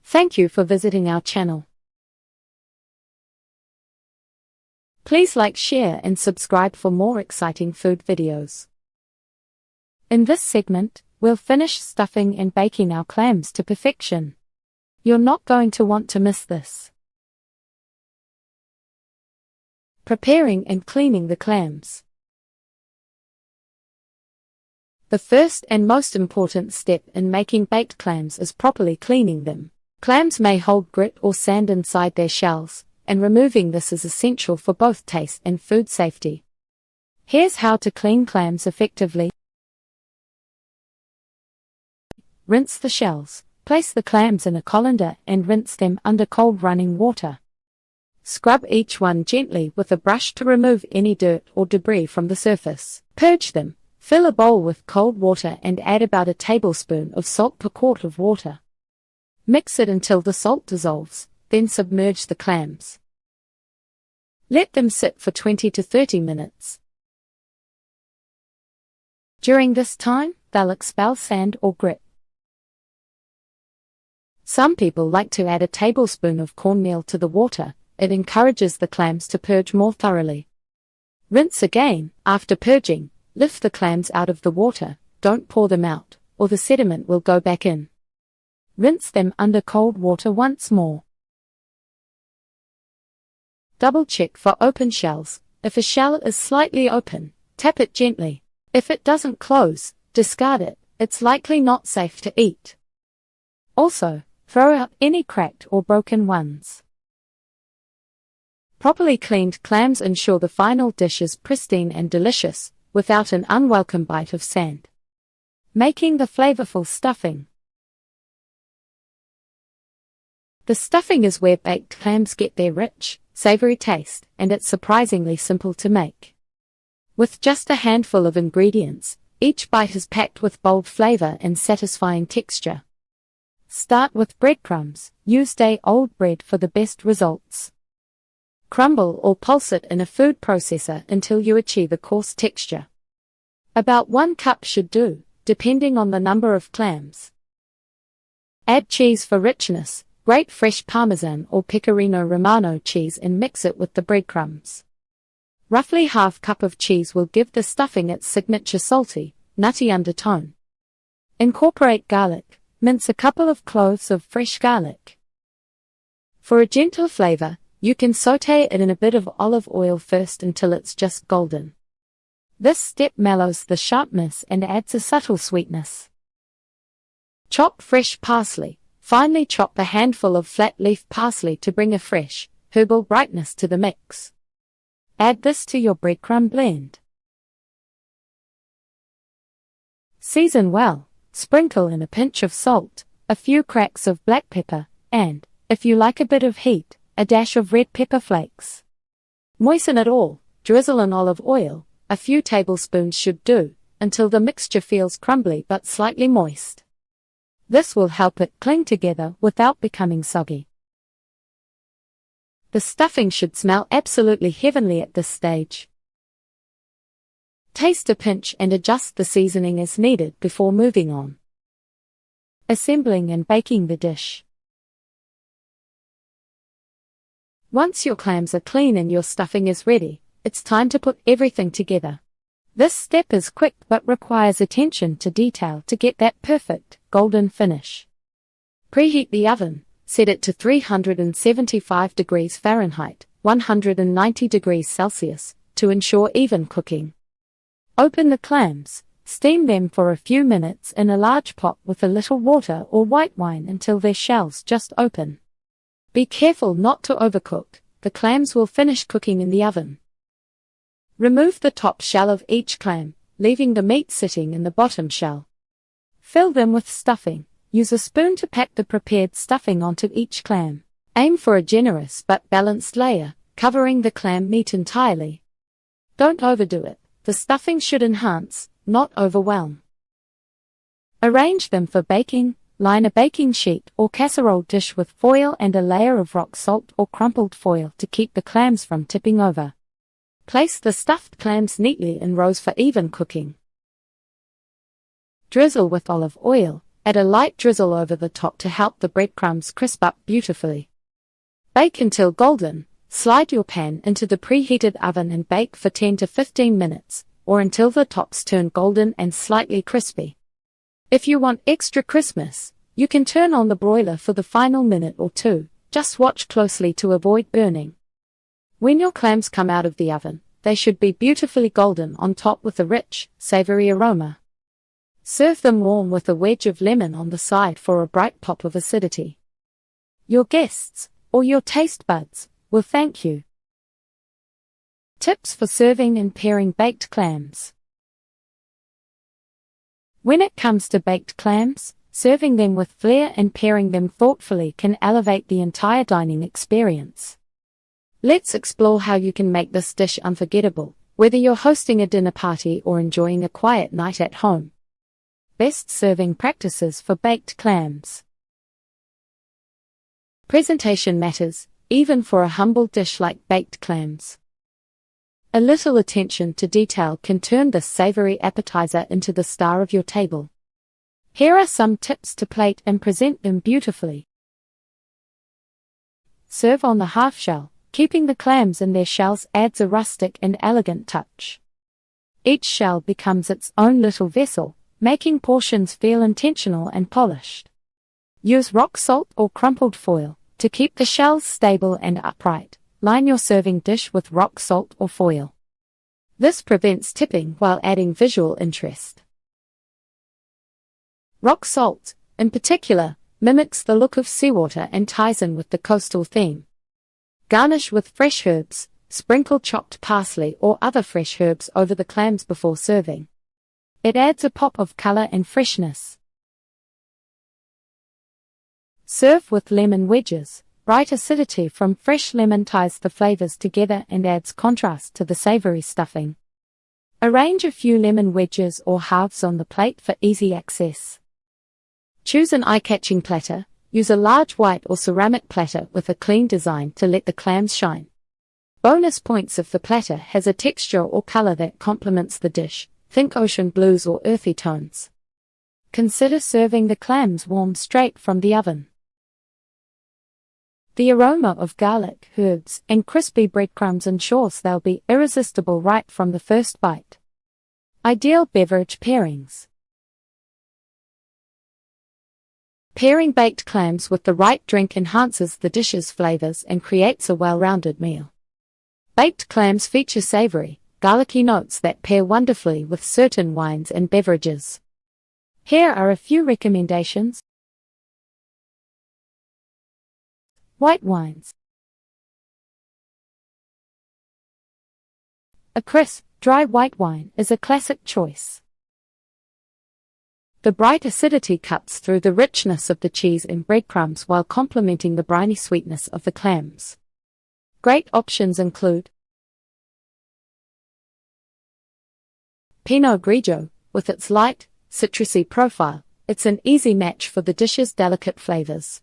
Thank you for visiting our channel. Please like, share and subscribe for more exciting food videos. In this segment, we'll finish stuffing and baking our clams to perfection. You're not going to want to miss this. Preparing and cleaning the clams. The first and most important step in making baked clams is properly cleaning them. Clams may hold grit or sand inside their shells, and removing this is essential for both taste and food safety. Here's how to clean clams effectively. Rinse the shells. Place the clams in a colander and rinse them under cold running water. Scrub each one gently with a brush to remove any dirt or debris from the surface. Purge them. Fill a bowl with cold water and add about a tablespoon of salt per quart of water. Mix it until the salt dissolves, then submerge the clams. Let them sit for 20 to 30 minutes. During this time, they'll expel sand or grit. Some people like to add a tablespoon of cornmeal to the water. It encourages the clams to purge more thoroughly. Rinse again. After purging, lift the clams out of the water. Don't pour them out, or the sediment will go back in. Rinse them under cold water once more. Double check for open shells. If a shell is slightly open, tap it gently. If it doesn't close, discard it. It's likely not safe to eat. Also, throw out any cracked or broken ones. Properly cleaned clams ensure the final dish is pristine and delicious, without an unwelcome bite of sand. Making the flavorful stuffing. The stuffing is where baked clams get their rich, savory taste, and it's surprisingly simple to make. With just a handful of ingredients, each bite is packed with bold flavor and satisfying texture. Start with breadcrumbs. Use day-old bread for the best results. Crumble or pulse it in a food processor until you achieve a coarse texture. About 1 cup should do, depending on the number of clams. Add cheese for richness. Grate fresh Parmesan or Pecorino Romano cheese and mix it with the breadcrumbs. Roughly ½ cup of cheese will give the stuffing its signature salty, nutty undertone. Incorporate garlic. Mince a couple of cloves of fresh garlic. For a gentle flavor, you can sauté it in a bit of olive oil first until it's just golden. This step mellows the sharpness and adds a subtle sweetness. Chop fresh parsley. Finely chop a handful of flat leaf parsley to bring a fresh, herbal brightness to the mix. Add this to your breadcrumb blend. Season well. Sprinkle in a pinch of salt, a few cracks of black pepper, and, if you like a bit of heat, a dash of red pepper flakes. Moisten it all. Drizzle in olive oil. A few tablespoons should do, until the mixture feels crumbly but slightly moist. This will help it cling together without becoming soggy. The stuffing should smell absolutely heavenly at this stage. Taste a pinch and adjust the seasoning as needed before moving on. Assembling and baking the dish. Once your clams are clean and your stuffing is ready, it's time to put everything together. This step is quick but requires attention to detail to get that perfect, golden finish. Preheat the oven. Set it to 375 degrees Fahrenheit, 190 degrees Celsius, to ensure even cooking. Open the clams. Steam them for a few minutes in a large pot with a little water or white wine until their shells just open. Be careful not to overcook. The clams will finish cooking in the oven. Remove the top shell of each clam, leaving the meat sitting in the bottom shell. Fill them with stuffing. Use a spoon to pack the prepared stuffing onto each clam. Aim for a generous but balanced layer, covering the clam meat entirely. Don't overdo it. The stuffing should enhance, not overwhelm. Arrange them for baking. Line a baking sheet or casserole dish with foil and a layer of rock salt or crumpled foil to keep the clams from tipping over. Place the stuffed clams neatly in rows for even cooking. Drizzle with olive oil. Add a light drizzle over the top to help the breadcrumbs crisp up beautifully. Bake until golden. Slide your pan into the preheated oven and bake for 10 to 15 minutes, or until the tops turn golden and slightly crispy. If you want extra crispness, you can turn on the broiler for the final minute or two. Just watch closely to avoid burning. When your clams come out of the oven, they should be beautifully golden on top with a rich, savory aroma. Serve them warm with a wedge of lemon on the side for a bright pop of acidity. Your guests, or your taste buds, will thank you. Tips for serving and pairing baked clams. When it comes to baked clams, serving them with flair and pairing them thoughtfully can elevate the entire dining experience. Let's explore how you can make this dish unforgettable, whether you're hosting a dinner party or enjoying a quiet night at home. Best serving practices for baked clams. Presentation matters, even for a humble dish like baked clams. A little attention to detail can turn this savory appetizer into the star of your table. Here are some tips to plate and present them beautifully. Serve on the half shell. Keeping the clams in their shells adds a rustic and elegant touch. Each shell becomes its own little vessel, making portions feel intentional and polished. Use rock salt or crumpled foil to keep the shells stable and upright. Line your serving dish with rock salt or foil. This prevents tipping while adding visual interest. Rock salt, in particular, mimics the look of seawater and ties in with the coastal theme. Garnish with fresh herbs, sprinkle chopped parsley or other fresh herbs over the clams before serving. It adds a pop of color and freshness. Serve with lemon wedges. Bright acidity from fresh lemon ties the flavors together and adds contrast to the savory stuffing. Arrange a few lemon wedges or halves on the plate for easy access. Choose an eye-catching platter. Use a large white or ceramic platter with a clean design to let the clams shine. Bonus points if the platter has a texture or color that complements the dish. Think ocean blues or earthy tones. Consider serving the clams warm straight from the oven. The aroma of garlic, herbs, and crispy breadcrumbs ensures they'll be irresistible right from the first bite. Ideal beverage pairings. Pairing baked clams with the right drink enhances the dish's flavors and creates a well-rounded meal. Baked clams feature savory, garlicky notes that pair wonderfully with certain wines and beverages. Here are a few recommendations. White wines. A crisp, dry white wine is a classic choice. The bright acidity cuts through the richness of the cheese and breadcrumbs while complementing the briny sweetness of the clams. Great options include Pinot Grigio. With its light, citrusy profile, it's an easy match for the dish's delicate flavors.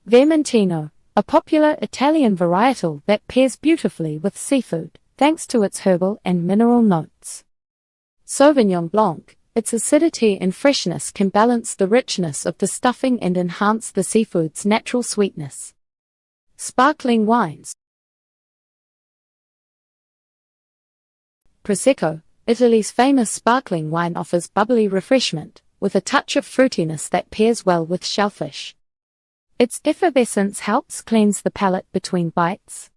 Vermentino, a popular Italian varietal that pairs beautifully with seafood, thanks to its herbal and mineral notes. Sauvignon Blanc. Its acidity and freshness can balance the richness of the stuffing and enhance the seafood's natural sweetness. Sparkling wines. Prosecco, Italy's famous sparkling wine, offers bubbly refreshment, with a touch of fruitiness that pairs well with shellfish. Its effervescence helps cleanse the palate between bites.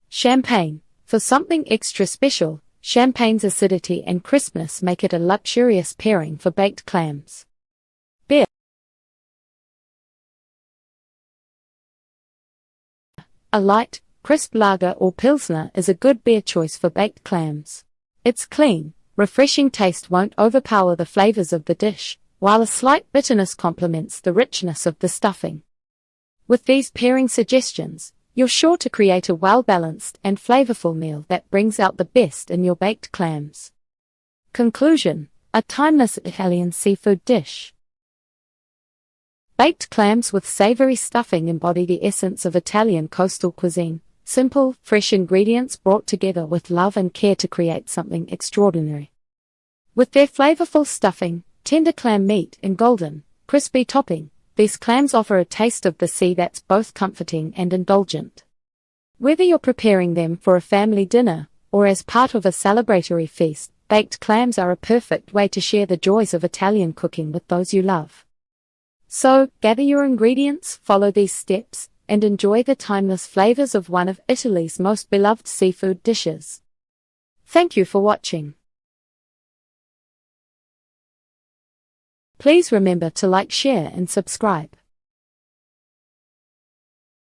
Champagne. For something extra special, champagne's acidity and crispness make it a luxurious pairing for baked clams. Beer. A light, crisp lager or pilsner is a good beer choice for baked clams. Its clean, refreshing taste won't overpower the flavors of the dish, while a slight bitterness complements the richness of the stuffing. With these pairing suggestions, you're sure to create a well-balanced and flavorful meal that brings out the best in your baked clams. Conclusion: a timeless Italian seafood dish. Baked clams with savory stuffing embody the essence of Italian coastal cuisine, simple, fresh ingredients brought together with love and care to create something extraordinary. With their flavorful stuffing, Tender clam meat and golden, crispy topping, these clams offer a taste of the sea that's both comforting and indulgent. Whether you're preparing them for a family dinner, or as part of a celebratory feast, baked clams are a perfect way to share the joys of Italian cooking with those you love. So, gather your ingredients, follow these steps, and enjoy the timeless flavors of one of Italy's most beloved seafood dishes. Thank you for watching. Please remember to like, share, and subscribe.